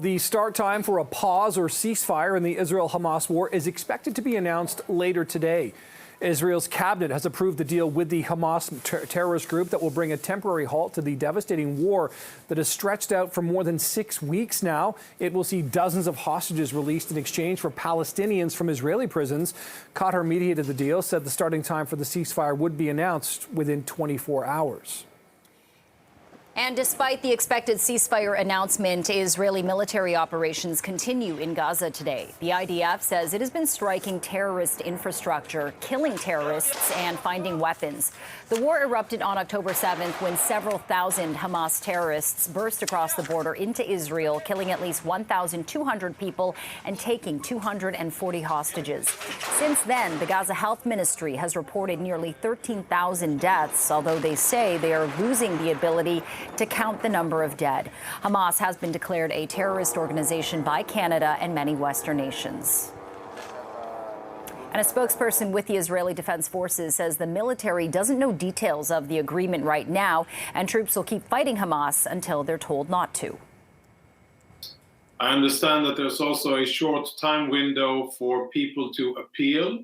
The start time for a pause or ceasefire in the Israel-Hamas war is expected to be announced later today. Israel's cabinet has approved the deal with the Hamas terrorist group that will bring a temporary halt to the devastating war that has stretched out for more than 6 weeks now. It will see dozens of hostages released in exchange for Palestinians from Israeli prisons. Qatar mediated the deal, said the starting time for the ceasefire would be announced within 24 hours. And despite the expected ceasefire announcement, Israeli military operations continue in Gaza today. The IDF says it has been striking terrorist infrastructure, killing terrorists, and finding weapons. The war erupted on October 7th when several thousand Hamas terrorists burst across the border into Israel, killing at least 1,200 people and taking 240 hostages. Since then, the Gaza Health Ministry has reported nearly 13,000 deaths, although they say they are losing the ability to count the number of dead. Hamas has been declared a terrorist organization by Canada and many Western nations. And a spokesperson with the Israeli Defense Forces says the military doesn't know details of the agreement right now, and troops will keep fighting Hamas until they're told not to. I understand that there's also a short time window for people to appeal,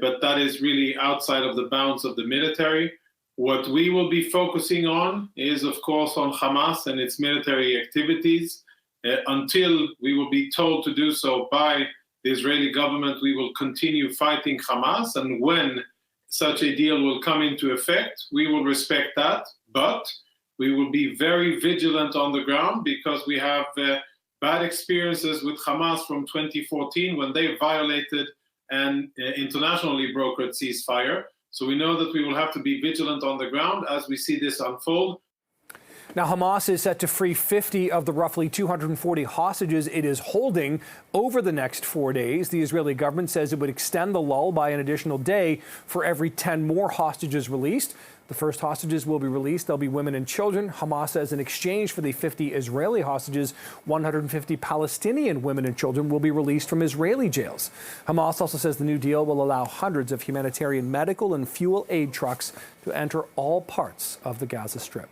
but that is really outside of the bounds of the military. What we will be focusing on is, of course, on Hamas and its military activities. Until we will be told to do so by the Israeli government, we will continue fighting Hamas. And when such a deal will come into effect, we will respect that. But we will be very vigilant on the ground because we have bad experiences with Hamas from 2014 when they violated an internationally brokered ceasefire. So we know that we will have to be vigilant on the ground as we see this unfold. Now, Hamas is set to free 50 of the roughly 240 hostages it is holding over the next 4 days. The Israeli government says it would extend the lull by an additional day for every 10 more hostages released. The first hostages will be released. They'll be women and children. Hamas says in exchange for the 50 Israeli hostages, 150 Palestinian women and children will be released from Israeli jails. Hamas also says the new deal will allow hundreds of humanitarian medical and fuel aid trucks to enter all parts of the Gaza Strip.